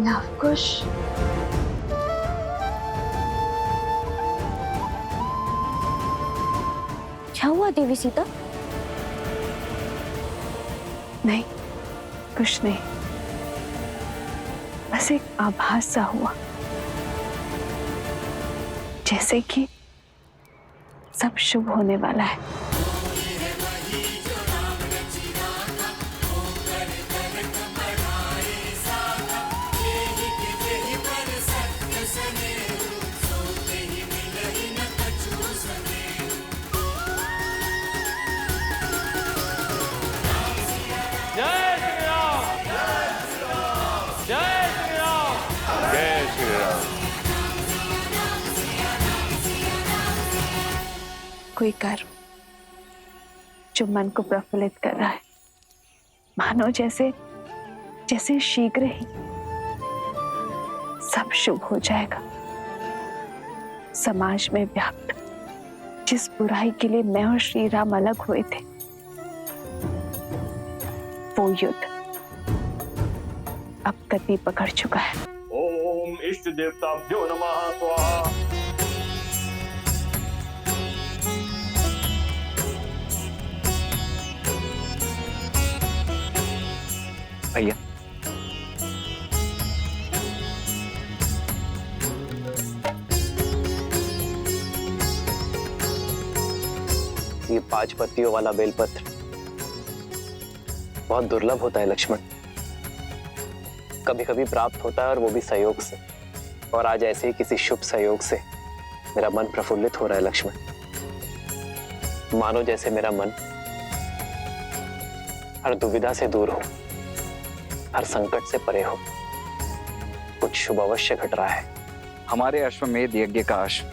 लवकुश, क्या हुआ देवी सीता? नहीं, कुछ नहीं, बस एक आभास सा हुआ, जैसे कि सब शुभ होने वाला है। जय श्री राम, जय श्री राम, जय श्री राम। कोई कर्म जो मन को प्रफुल्लित कर रहा है, मानो जैसे जैसे शीघ्र ही सब शुभ हो जाएगा। समाज में व्याप्त जिस बुराई के लिए मैं और श्री राम अलग हुए थे, वो युद्ध अब गति पकड़ चुका है। ओम इष्ट देवताभ्यो नमः स्वाहा। भैया, ये 5 पत्तियों वाला बेलपत्र बहुत दुर्लभ होता है लक्ष्मण। कभी कभी प्राप्त होता है और वो भी सहयोग से, और आज ऐसे ही किसी शुभ सहयोग से मेरा मन प्रफुल्लित हो रहा है लक्ष्मण। मानो जैसे मेरा मन हर दुविधा से दूर हो, हर संकट से परे हो। कुछ शुभ अवश्य घट रहा है। हमारे अश्वमेध यज्ञ का अश्व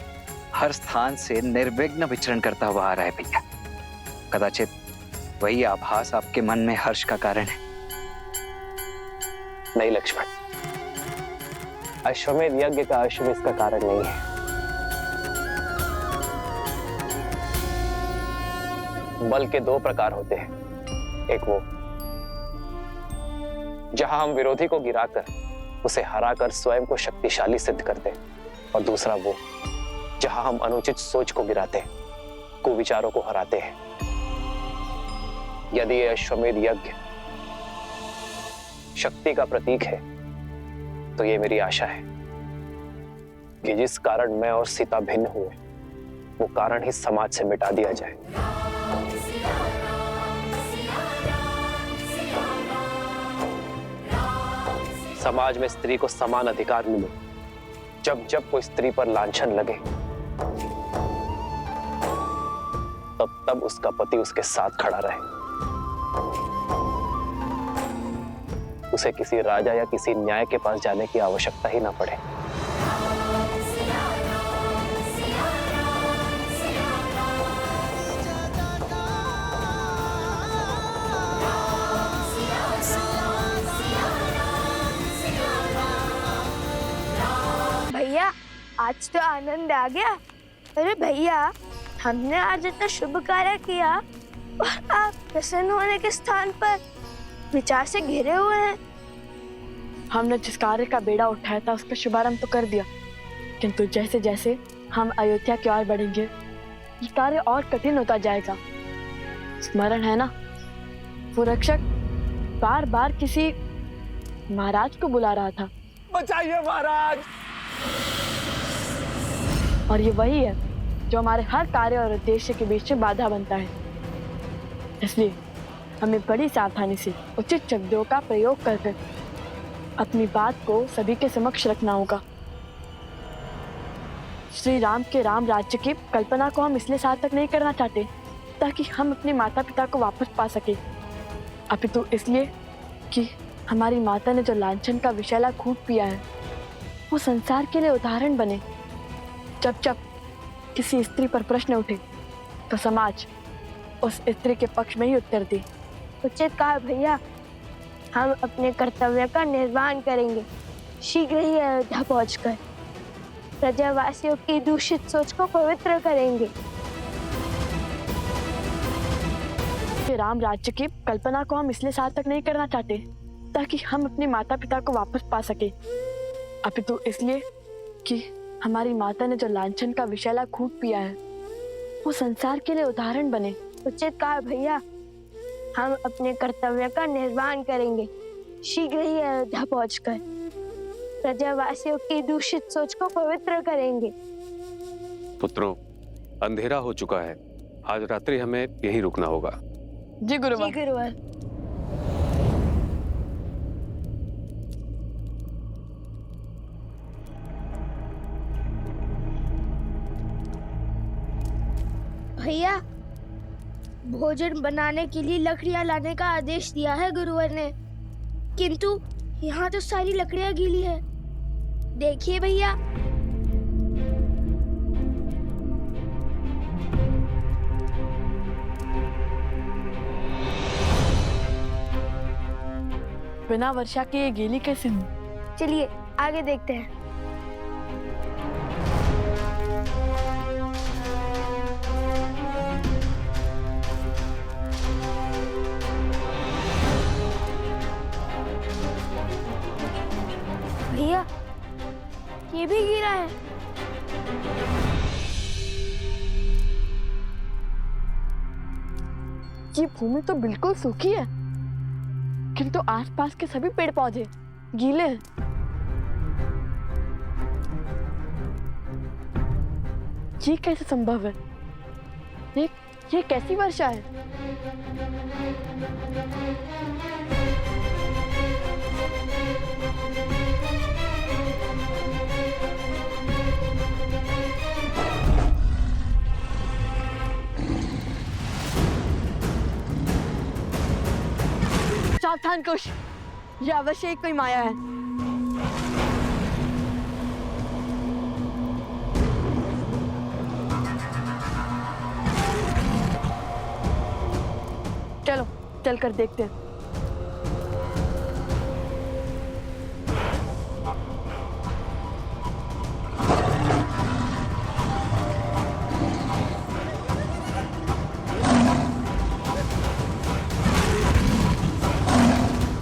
हर स्थान से निर्विघ्न विचरण करता हुआ आ रहा है भैया। कदाचित वही आभास आपके मन में हर्ष का कारण है। नहीं लक्ष्मण, अश्वमेध यज्ञ का अश्व इसका कारण नहीं है। बल के 2 प्रकार होते हैं। एक वो जहां हम विरोधी को गिराकर उसे हराकर स्वयं को शक्तिशाली सिद्ध करते हैं, और दूसरा वो जहां हम अनुचित सोच को गिराते हैं, कुविचारों को हराते हैं। यदि यह अश्वमेध यज्ञ शक्ति का प्रतीक है, तो ये मेरी आशा है कि जिस कारण मैं और सीता भिन्न हुए, वो कारण ही समाज से मिटा दिया जाए। समाज में स्त्री को समान अधिकार मिले। जब जब कोई स्त्री पर लांछन लगे, तब तब उसका पति उसके साथ खड़ा रहे। उसे किसी राजा या किसी न्याय के पास जाने की आवश्यकता ही ना पड़े। भैया आज तो आनंद आ गया। अरे भैया, हमने आज इतना शुभ कार्य किया और आप प्रसन्न होने के स्थान पर विचार से घिरे हुए हैं। हमने जिस कार्य का बेड़ा उठाया था उसका शुभारंभ तो कर दिया, किंतु जैसे जैसे हम अयोध्या की ओर बढ़ेंगे, ये कार्य और कठिन होता जाएगा। स्मरण है ना, वो रक्षक बार बार किसी महाराज को बुला रहा था। बचाइए महाराज। और ये वही है जो हमारे हर कार्य और उद्देश्य के बीच में बाधा बनता है। इसलिए हमें बड़ी सावधानी से उचित शब्दों का प्रयोग करके अपनी बात को सभी के समक्ष रखना होगा। श्री राम के राम राज्य की कल्पना को हम इसलिए सार्थक नहीं करना चाहते ताकि हम अपने माता पिता को वापस पा सके, अपितु इसलिए कि हमारी माता ने जो लांछन का विषैला खूब पिया है, वो संसार के लिए उदाहरण बने। जब जब किसी स्त्री पर प्रश्न उठे तो समाज उस स्त्री के पक्ष में ही उत्तर दे। उचित कहा भैया, हम अपने कर्तव्य का निर्वहन करेंगे। शीघ्र ही अयोध्या पहुंचकर प्रजावासियों की दूषित सोच को पवित्र करेंगे। राम राज्य की कल्पना को हम इसलिए सार्थक नहीं करना चाहते ताकि हम अपने माता पिता को वापस पा सके, अपितु इसलिए कि हमारी माता ने जो लांछन का विषैला खून पिया है वो संसार के लिए उदाहरण बने। उचित कहा भैया, हम अपने कर्तव्य का निर्वहन करेंगे। शीघ्र ही अयोध्या पहुंचकर प्रजावासियों की दूषित सोच को पवित्र करेंगे। पुत्रों, अंधेरा हो चुका है, आज रात्रि हमें यहीं रुकना होगा। जी गुरुवर। जी गुरुवर। भैया, भोजन बनाने के लिए लकड़ियां लाने का आदेश दिया है गुरुवर ने, किंतु यहाँ तो सारी लकड़ियां गीली है। देखिए भैया। बिना वर्षा के ये गीली कैसे हुई? चलिए आगे देखते हैं। भैया, ये भी गिरा है। ये भूमि तो बिल्कुल सूखी है, किंतु आसपास के सभी पेड़ पौधे गीले हैं। ये कैसे संभव है? ये कैसी वर्षा है? सावधान कुश, यह अवश्य ही कोई माया है। चलो चलकर देखते हैं।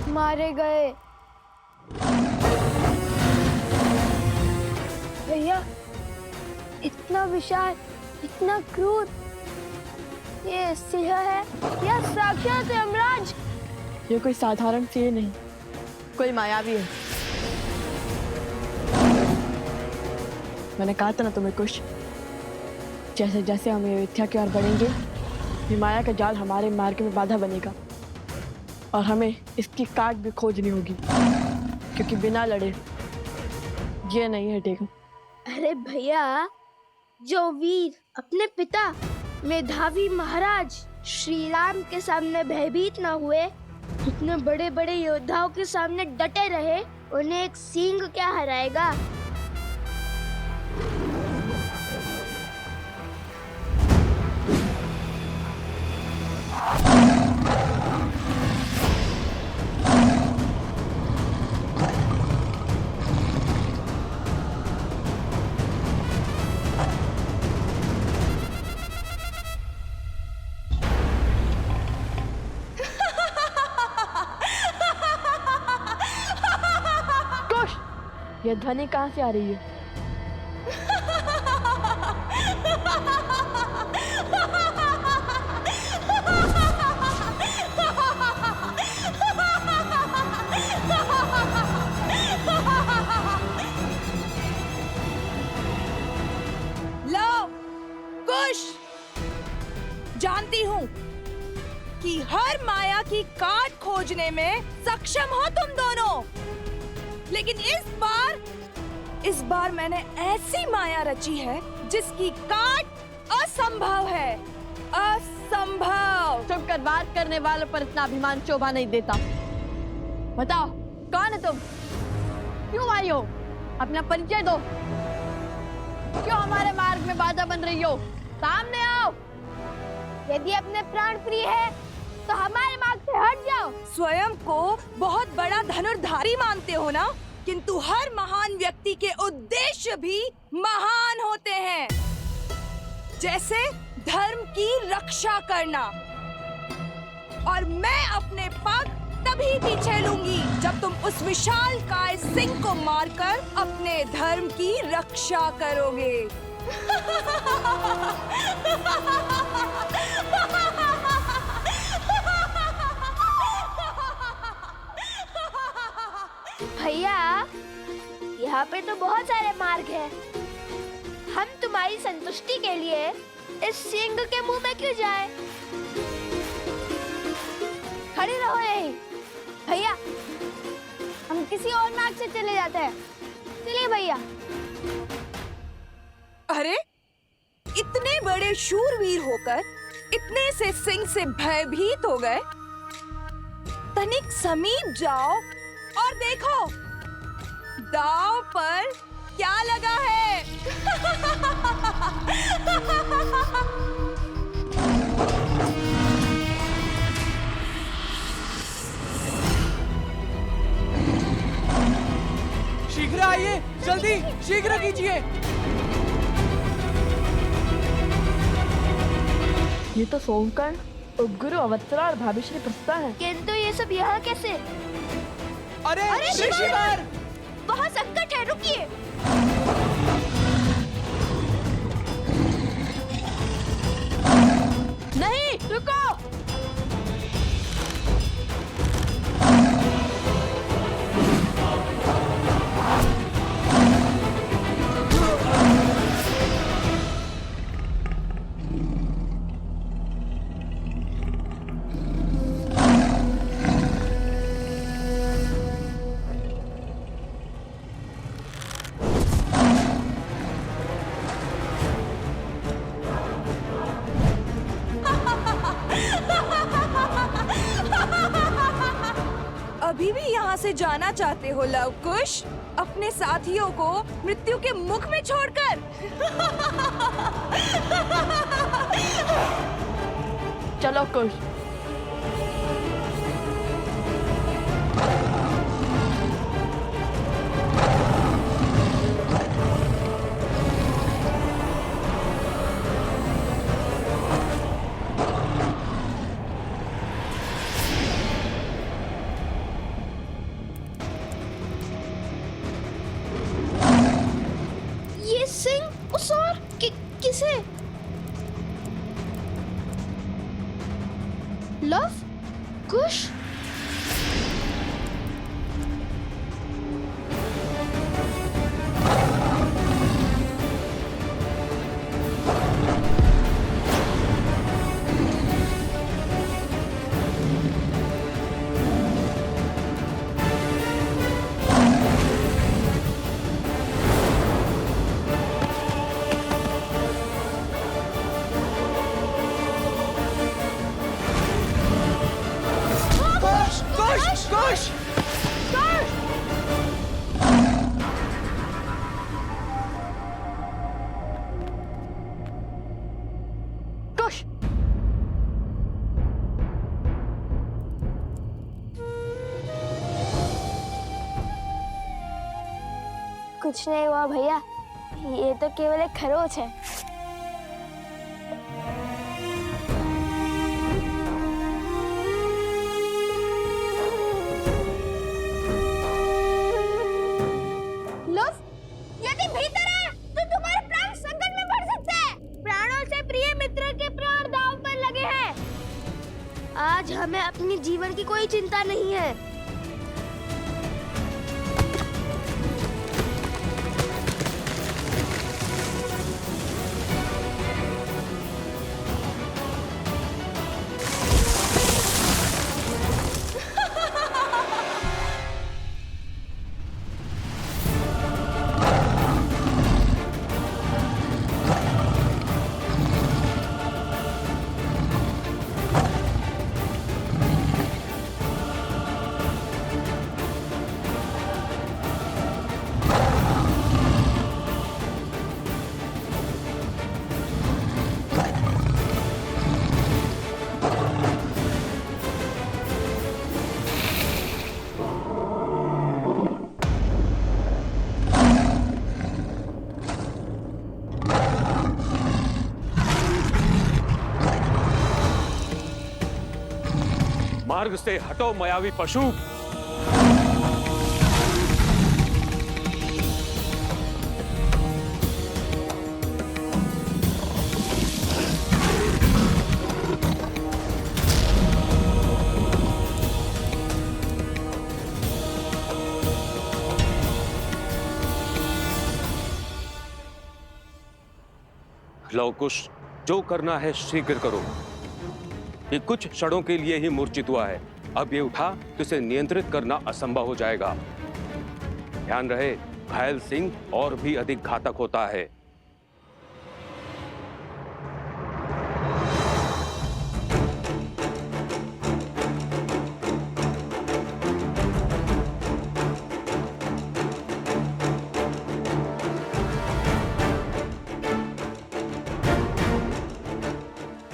मारे गए। भैया, इतना विशाल, इतना क्रूर, ये सिंह है या साक्षात यमराज? ये कोई साधारण सिंह नहीं, कोई मायावी है। मैंने कहा था ना तुम्हें कुछ, जैसे जैसे हम अयोध्या की ओर बढ़ेंगे, ये माया का जाल हमारे मार्ग में बाधा बनेगा और हमें इसकी काट भी खोजनी होगी, क्योंकि बिना लड़े ये नहीं हटेगा। अरे भैया, जो वीर अपने पिता मेधावी महाराज श्री राम के सामने भयभीत न हुए, इतने बड़े बड़े योद्धाओं के सामने डटे रहे, उन्हें एक सिंह क्या हराएगा? यह ध्वनि कहाँ से आ रही है? लो, कुश, जानती हूँ कि हर माया की काट खोजने में सक्षम हो तुम दोनों, लेकिन इस बार मैंने ऐसी माया रची है जिसकी काट असंभव है। असंभव। चुप कर, बात करने वालों पर इतना अभिमान शोभा नहीं देता। बताओ, कौन है तुम? क्यों आई हो? अपना परिचय दो। क्यों हमारे मार्ग में बाधा बन रही हो? सामने आओ। यदि अपने प्राण प्रिय है तो हमारे मार्ग से हट जाओ। स्वयं को बहुत बड़ा धनुर्धारी मानते हो ना, किंतु हर महान व्यक्ति के उद्देश्य भी महान होते हैं, जैसे धर्म की रक्षा करना। और मैं अपने पग तभी पीछे लूंगी जब तुम उस विशालकाय सिंह को मारकर अपने धर्म की रक्षा करोगे। भैया, यहाँ पे तो बहुत सारे मार्ग हैं। हम तुम्हारी संतुष्टि के लिए इस सिंह के मुंह में क्यों जाए? खड़े रहो यहीं। भैया, हम किसी और मार्ग से चले जाते हैं। चलिए भैया। अरे, इतने बड़े शूरवीर होकर इतने से सिंह से भयभीत हो गए। तनिक समीप जाओ और देखो दांव पर क्या लगा है। शीघ्र आइए, जल्दी शीघ्र कीजिए। ये तो सोमकर्ण, उपगुरु अवत्सरा और भाभी श्री प्रस्ता है। किंतु ये सब यहाँ कैसे? अरे ऋषिवर! बहुत संकट है, रुकिए। नहीं, रुको। अभी भी यहाँ से जाना चाहते हो लवकुश, अपने साथियों को मृत्यु के मुख में छोड़कर? चलो कुश। ये सिंह उस और किसे? लव कुश? कुश! कुश! कुछ नहीं हुआ भैया, ये तो केवल एक खरोच है। लव, यदि भीतर है तो तुम्हारे प्राण संकट में पड़ सकते हैं। प्राणों से प्रिय मित्र के प्राण दांव पर लगे हैं। आज हमें अपने जीवन की कोई चिंता नहीं है। मार्ग से हटो मायावी पशु। लव कुश, जो करना है शीघ्र करो। ये कुछ क्षणों के लिए ही मूर्छित हुआ है, अब ये उठा तो इसे नियंत्रित करना असंभव हो जाएगा। ध्यान रहे, घायल सिंह और भी अधिक घातक होता है।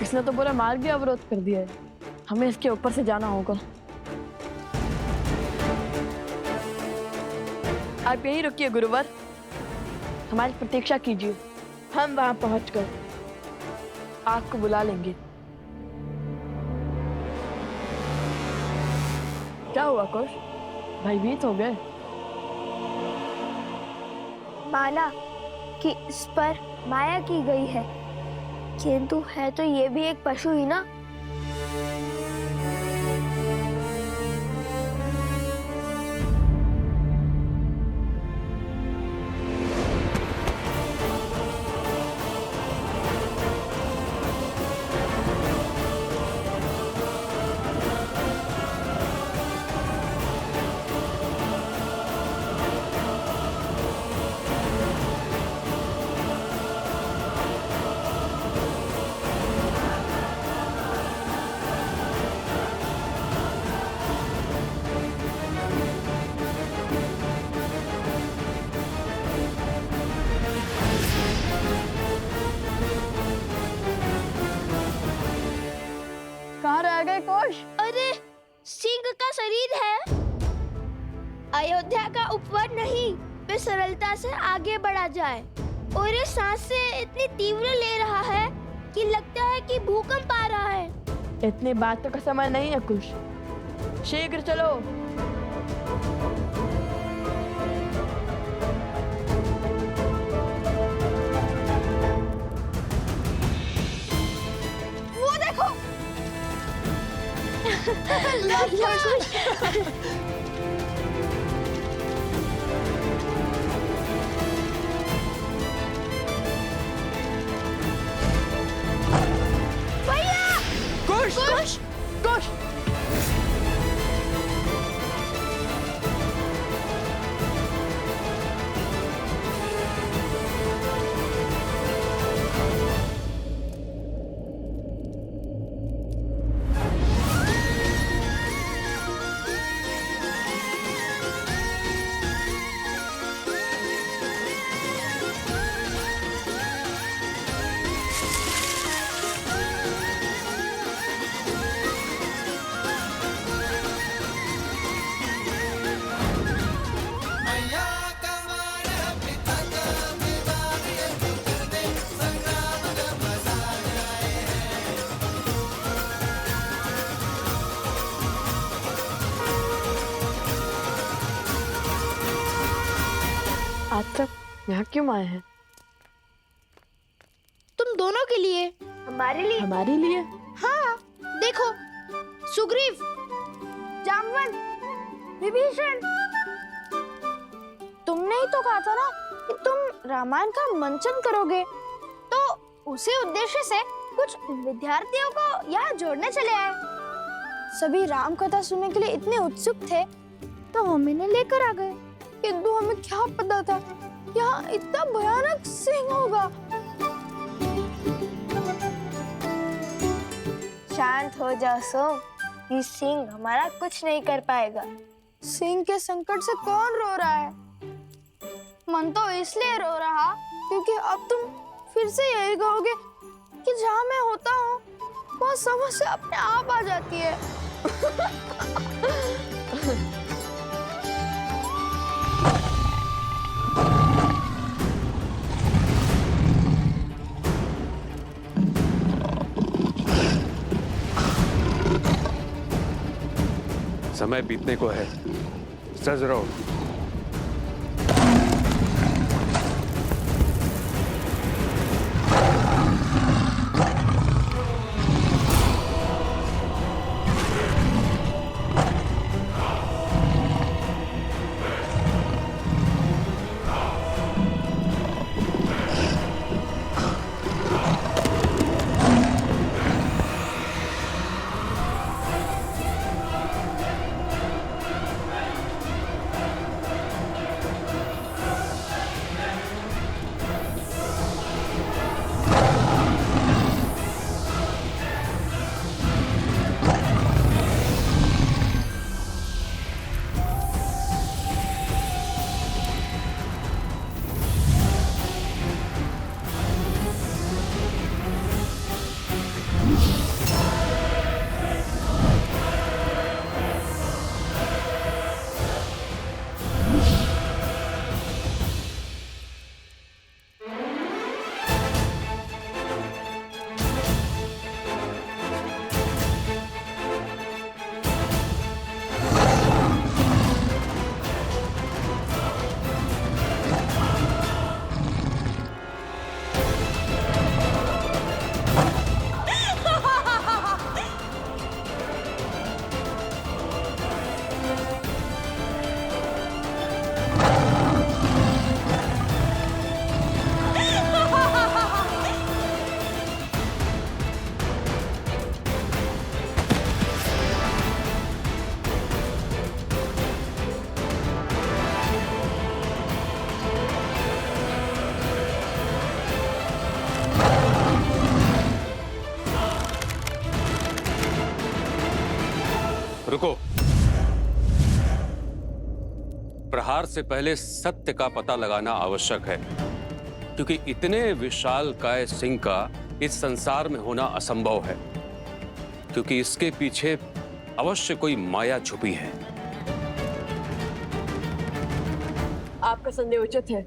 इसने तो पूरा मार्ग भी अवरोध कर दिया है, हमें इसके ऊपर से जाना होगा। आप यहीं रुकिए गुरुवर, हमारी प्रतीक्षा कीजिए, हम वहां पहुंचकर आपको बुला लेंगे। क्या हुआ कुश, भयभीत हो गए? माना कि इस पर माया की गई है, किंतु है तो ये भी एक पशु ही ना। कहाँ रह गए कुश? अरे सिंह का शरीर है, अयोध्या का उपवर नहीं, वे सरलता से आगे बढ़ा जाए। और ये सांसें इतनी तीव्र ले रहा है कि लगता है कि भूकंप आ रहा है। इतनी बातों का समय नहीं है कुश, शीघ्र चलो। वो देखो भैया, कुश कुश कुश, आप सब यहाँ क्यों आए हैं? तुम दोनों के लिए। हमारे लिए? हमारे लिए? हाँ, देखो, सुग्रीव, जामवंत, विभीषण, तुमने ही तो कहा था ना कि तुम रामायण का मंचन करोगे, तो उसी उद्देश्य से कुछ विद्यार्थियों को यहाँ जोड़ने चले आए। सभी राम कथा सुनने के लिए इतने उत्सुक थे, तो हम इन्हें लेकर आ गए। किंतु हमें क्या पता था यहाँ इतना भयानक सिंह होगा। शांत हो जाओ सोम, ये सिंह हमारा कुछ नहीं कर पाएगा। सिंह के संकट से कौन रो रहा है? मन तो इसलिए रो रहा क्योंकि अब तुम फिर से यही कहोगे कि जहाँ मैं होता हूँ वो समस्या अपने आप आ जाती है। समय बीतने को है। सज रहो। रुको। प्रहार से पहले सत्य का पता लगाना आवश्यक है, क्योंकि इतने विशालकाय सिंह का इस संसार में होना असंभव है, क्योंकि इसके पीछे अवश्य कोई माया छुपी है। आपका संदेह उचित है।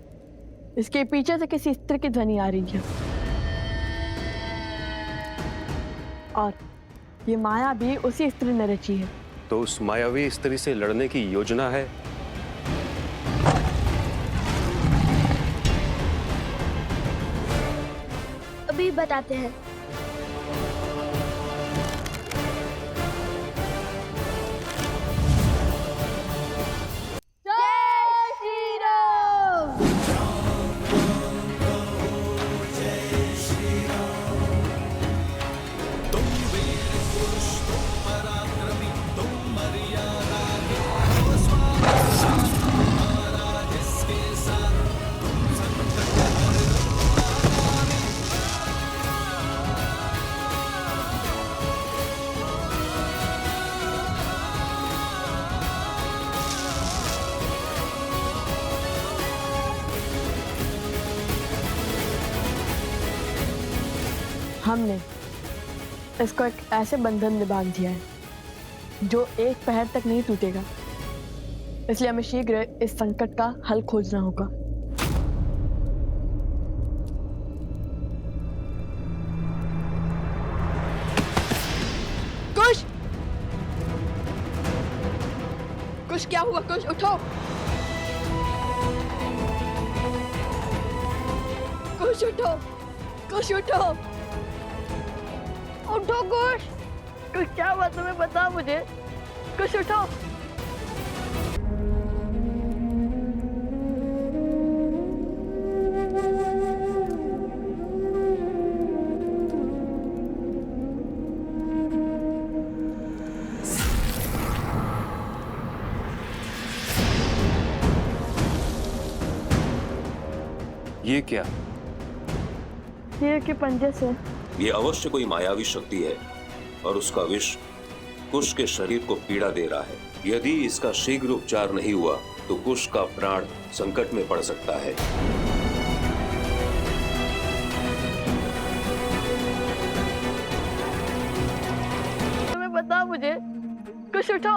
इसके पीछे से किसी स्त्री की ध्वनि आ रही है, और ये माया भी उसी स्त्री ने रची है। तो उस मायावी स्त्री से लड़ने की योजना है। अभी बताते हैं। जय श्री राम। हमने इसको एक ऐसे बंधन में बांध दिया है जो एक पहर तक नहीं टूटेगा। इसलिए हमें शीघ्र इस संकट का हल खोजना होगा। कुश! कुश, क्या हुआ? कुश, उठो! कुश, उठो! कुश, उठो! उठो कुश! कुश, क्या हुआ तुम्हें? बता मुझे। कुश, उठो! ये क्या? शेर के पंजे से। ये अवश्य कोई मायावी शक्ति है और उसका विष कुश के शरीर को पीड़ा दे रहा है। यदि इसका शीघ्र उपचार नहीं हुआ तो कुश का प्राण संकट में पड़ सकता है। तुम्हें बता मुझे। कुश, उठो!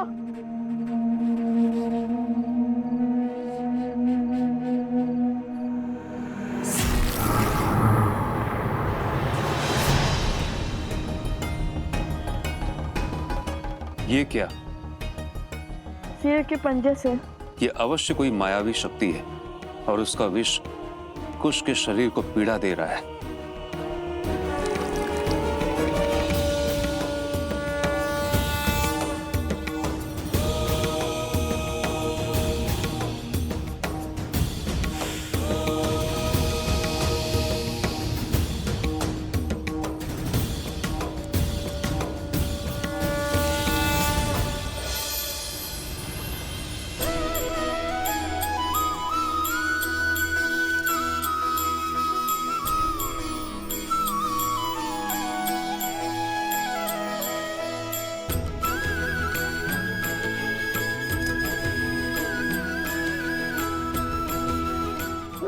ये क्या? शेर के पंजे से। ये अवश्य कोई मायावी शक्ति है और उसका विष कुश के शरीर को पीड़ा दे रहा है।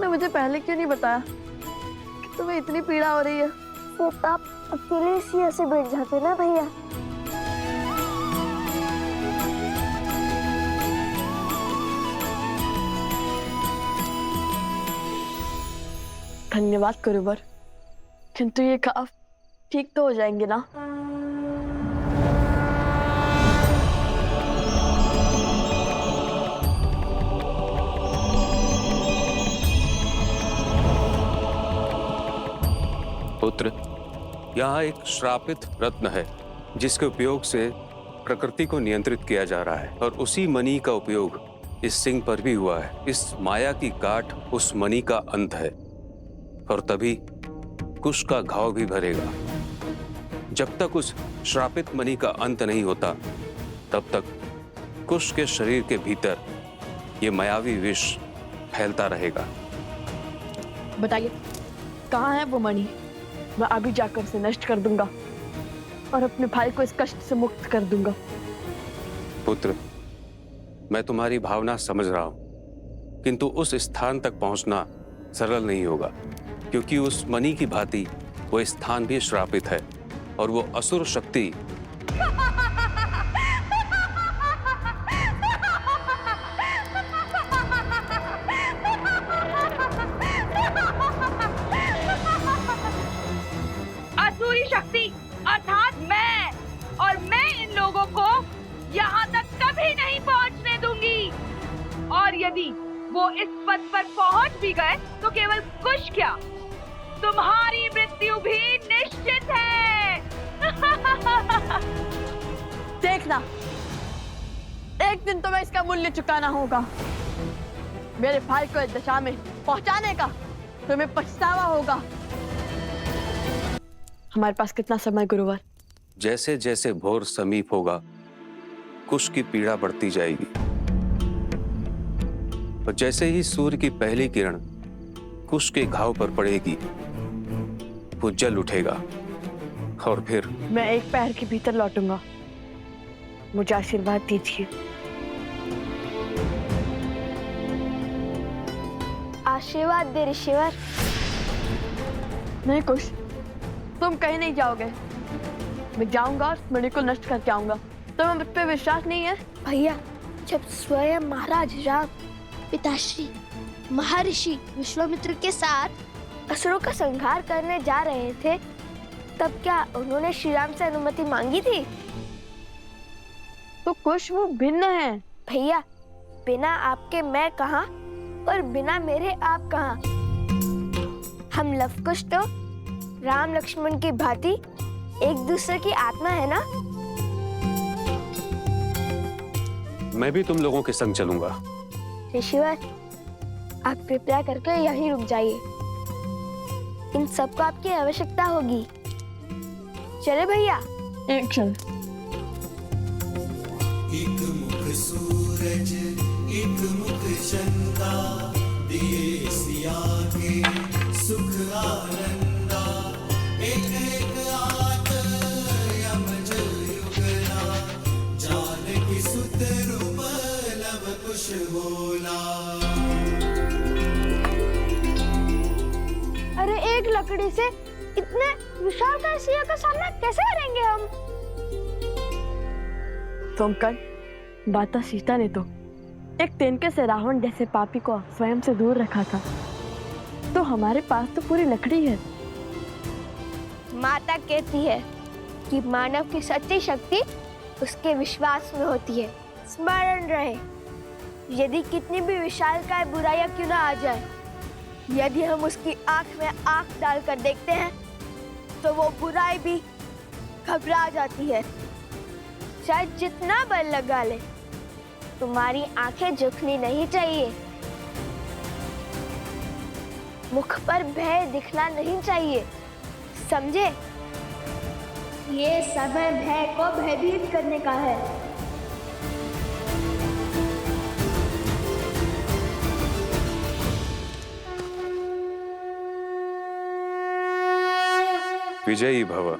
मुझे पहले क्यों नहीं बताया कि तुम्हें इतनी पीड़ा हो रही है? तो आप अकेले इसी ऐसे बैठ जाते ना भैया। धन्यवाद गुरुवर, किंतु ये घाव ठीक तो हो जाएंगे ना? पुत्र, यहाँ एक श्रापित रत्न है जिसके उपयोग से प्रकृति को नियंत्रित किया जा रहा है और उसी मणि का उपयोग इस सिंह पर भी हुआ है। इस माया की गांठ उस मणि का अंत है और तभी कुश का घाव भी भरेगा। जब तक उस श्रापित मणि का अंत नहीं होता तब तक कुश के शरीर के भीतर ये मायावी विष फैलता रहेगा। बताइए कहाँ है वो मणि? मैं अभी जाकर उसे नष्ट कर दूंगा और अपने भाई को इस कष्ट से मुक्त कर दूंगा। पुत्र, मैं तुम्हारी भावना समझ रहा हूं, किंतु उस स्थान तक पहुंचना सरल नहीं होगा, क्योंकि उस मणि की भांति वो स्थान भी श्रापित है और वो असुर शक्ति असुरी शक्ति अर्थात मैं, और मैं इन लोगों को यहाँ तक कभी नहीं पहुँचने दूंगी। और यदि वो इस पद पर पहुँच भी गए तो केवल कुछ क्या, तुम्हारी मृत्यु भी निश्चित है। देखना, एक दिन तुम्हें इसका मूल्य चुकाना होगा। मेरे भाई को इस दशा में पहुंचाने का तुम्हें पछतावा होगा। हमारे पास कितना समय गुरुवर? जैसे जैसे भोर समीप होगा कुश की पीड़ा बढ़ती जाएगी और जैसे ही सूर्य की पहली किरण कुश के घाव पर पड़ेगी वो जल उठेगा और फिर मैं एक पैर के भीतर लौटूंगा। मुझे आशीर्वाद दीजिए। आशीर्वाद दे ऋषिवर। नहीं कुश, तुम कहीं नहीं जाओगे। मैं जाऊंगा और मणि को नष्ट करके आऊंगा। तुम्हें मुझ पे विश्वास नहीं है? भैया, जब स्वयं महाराज राम पिताश्री महर्षि विश्वामित्र के साथ असुरों का संहार करने जा रहे थे, तब क्या उन्होंने श्री राम से अनुमति मांगी थी? तो कुश वो भिन्न है। भैया, बिना आपके मैं कहाँ और बिना मेरे आप कहाँ? हम लवकुश तो राम लक्ष्मण की भांति एक दूसरे की आत्मा है ना? मैं भी तुम लोगों के संग चलूंगा। ऋषिवर, आप कृपया करके यहीं रुक जाइए। इन सबको आपकी आवश्यकता होगी। चले भैया। एक क्षण। एक मुख सूरज, एक मुख चंदा, दिए सिया के सुख आनंदा। एक एक आत यमज युगला, जानकी सुत रूप लव कुश बोला। अरे एक लकड़ी से इतने विशालकाय सिंह का सामना कैसे करेंगे हम? सोमकर, माता सीता ने तो एक तिनके से रावण जैसे पापी को स्वयं से दूर रखा था, तो हमारे पास तो पूरी लकड़ी है। माता कहती है कि मानव की सच्ची शक्ति उसके विश्वास में होती है। स्मरण रहे, यदि कितनी भी विशालकाय बुराइयां क्यों ना आ जाए, यदि हम उसकी आंख में आंख डालकर देखते हैं तो वो बुराई भी घबरा जाती है। शायद जितना बल लगा ले, तुम्हारी आंखें झुकनी नहीं चाहिए। मुख पर भय दिखना नहीं चाहिए, समझे? ये समय भय को भयभीत करने का है। विजयी भव।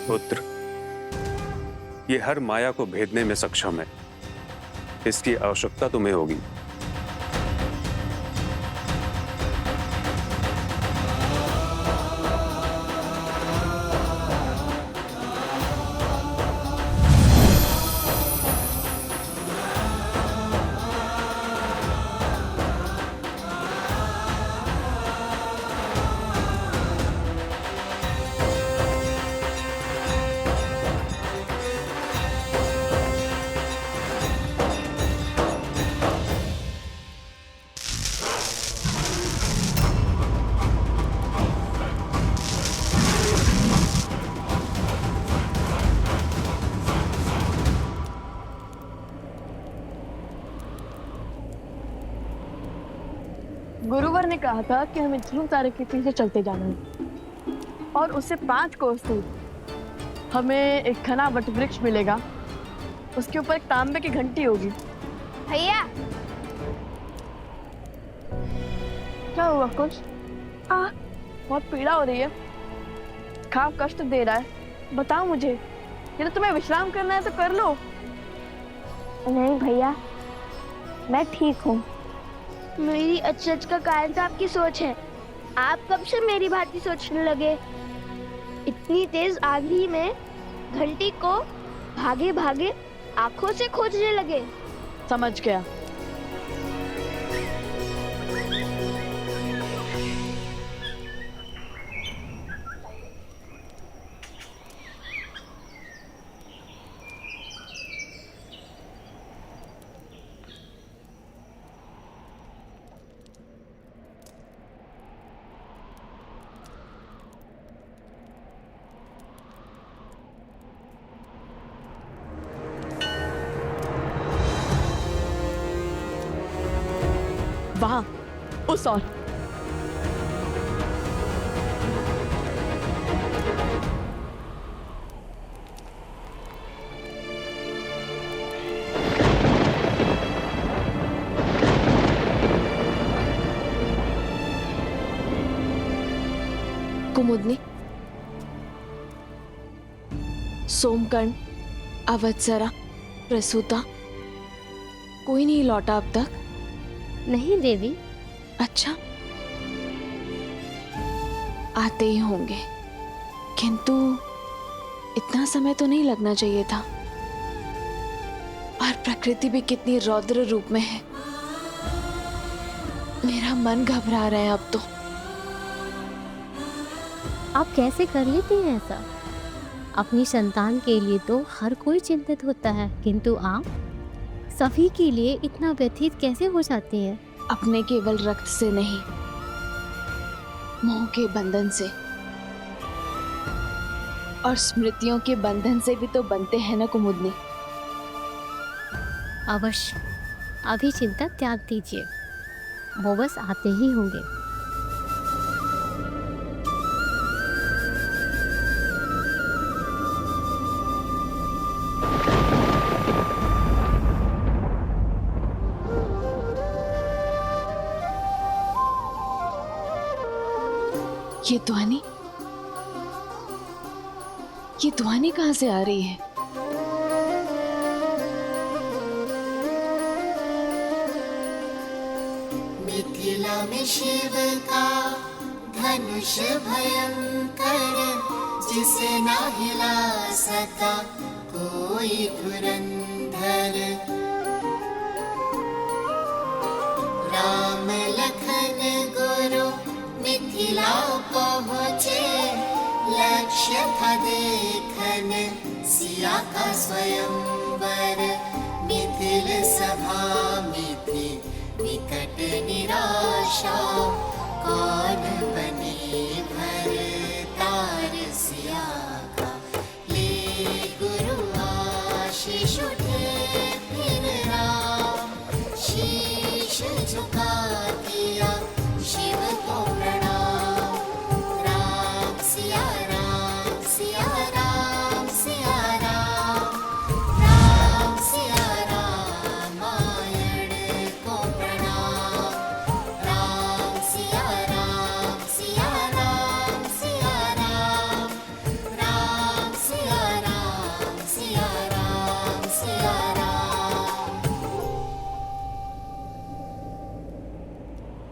पुत्र, ये हर माया को भेदने में सक्षम है, इसकी आवश्यकता तुम्हें होगी। गुरुवर ने कहा था कि हमें ध्रुव तारे के पीछे चलते जाना है और उससे 5 कोस दूर हमें एक घना वट वृक्ष मिलेगा। उसके ऊपर एक तांबे की घंटी होगी। भैया, क्या हुआ? कुछ बहुत पीड़ा हो रही है, घाव कष्ट दे रहा है। बताओ मुझे, यदि तुम्हें विश्राम करना है तो कर लो। नहीं भैया, मैं ठीक हूँ। मेरी अचरज का कारण तो आपकी सोच है। आप कब से मेरी भांति सोचने लगे? इतनी तेज आंधी में घंटी को भागे भागे आंखों से खोजने लगे। समझ गया। वहां उस और कुमुदनी, सोमकर्ण, अवत्सरा, प्रसूता, कोई नहीं लौटा अब तक? नहीं देवी। अच्छा, आते ही होंगे, किंतु इतना समय तो नहीं लगना चाहिए था। और प्रकृति भी कितनी रौद्र रूप में है। मेरा मन घबरा रहा है अब तो। आप कैसे कर लेती हैं ऐसा? अपनी संतान के लिए तो हर कोई चिंतित होता है, किंतु आप सभी के लिए इतना व्यथित कैसे हो जाती हैं? अपने केवल रक्त से नहीं, मोह के बंधन से और स्मृतियों के बंधन से भी तो बनते हैं ना कुमुदनी। अवश्य, अभी चिंता त्याग दीजिए, वो बस आते ही होंगे। ये ध्वनि कहाँ से आ रही है? मिथिला में शिव का धनुष भयंकर, जिसे ना हिला सका कोई धुरंधर। राम लखन गुरु मिथिला पहुँचे, लक्ष्य प्रिय था देखन सिया का स्वयंवर, मिथिल सभा में थी विकट निराशा, कौन बने भरतार सिया का, ले गुरु आशीष उठे फिर राम, शीश झुका दिया शिव को प्रणाम, राम सिया राम सिया राम सिया राम, राम सिया रामायण को प्रणाम, राम सिया राम सिया राम सिया राम, राम सिया राम सिया राम सिया राम।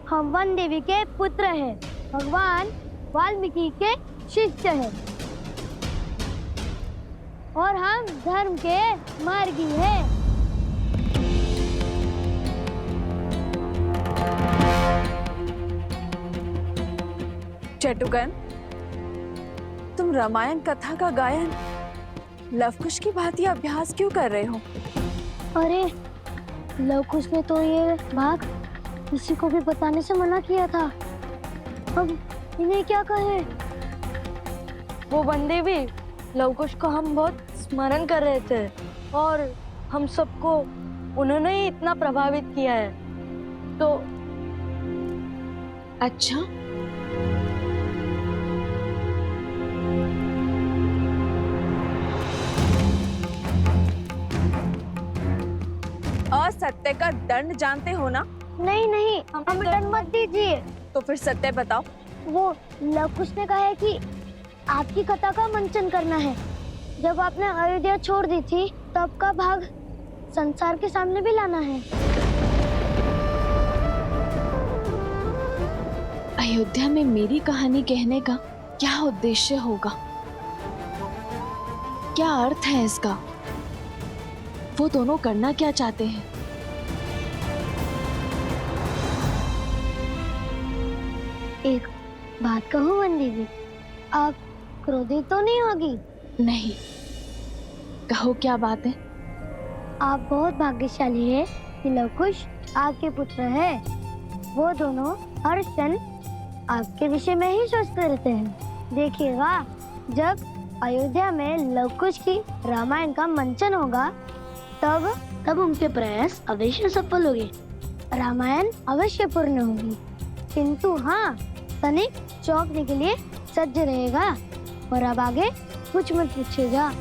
हम वन देवी के पुत्र हैं, भगवान वाल्मीकि के शिष्य हैं और हम धर्म के मार्गी हैं। चटुकन, तुम रामायण कथा का गायन लवकुश की भांति अभ्यास क्यों कर रहे हो? अरे लवकुश ने तो ये भाग किसी को भी बताने से मना किया था, अब इन्हें क्या कहें? वो बंदे भी लवकुश को हम बहुत स्मरण कर रहे थे और हम सबको उन्होंने ही इतना प्रभावित किया है, तो अच्छा, असत्य का दंड जानते हो ना? नहीं नहीं, हमें दंड मत दीजिए। तो फिर सत्य बताओ। वो लवकुश ने कहा है कि आपकी कथा का मंचन करना है। जब आपने अयोध्या छोड़ दी थी तब का भाग संसार के सामने भी लाना है। अयोध्या में मेरी कहानी कहने का क्या उद्देश्य होगा? क्या अर्थ है इसका? वो दोनों करना क्या चाहते हैं? एक बात कहूँ वन दीदी, आप क्रोधित तो नहीं होगी? नहीं, कहो क्या बात है? आप बहुत भाग्यशाली है कि लवकुश आपके पुत्र है। वो दोनों हर क्षण आपके विषय में ही सोचते रहते हैं। देखिएगा, जब अयोध्या में लवकुश की रामायण का मंचन होगा तब उनके प्रयास अवश्य सफल होंगे, रामायण अवश्य पूर्ण होगी। किंतु हाँ, तनिक चौंकने के लिए सज्ज रहेगा और अब आगे कुछ मत पूछेगा।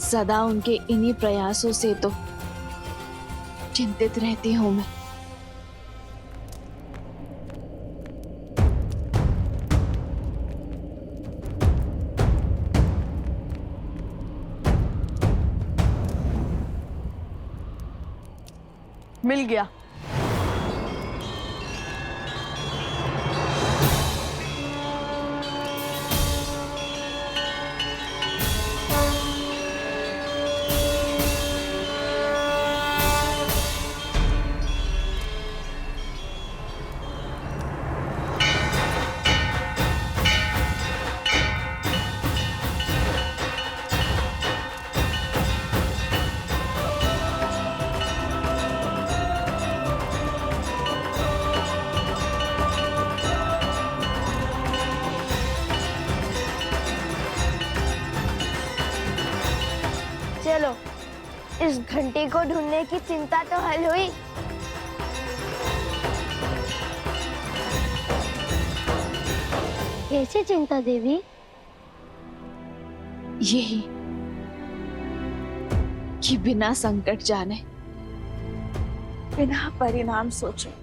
सदा उनके इन्हीं प्रयासों से तो चिंतित रहती हूँ मैं। मिल गया। चलो, इस घंटे को ढूंढने की चिंता तो हल हुई। कैसे चिंता देवी? यही कि बिना संकट जाने, बिना परिणाम सोचे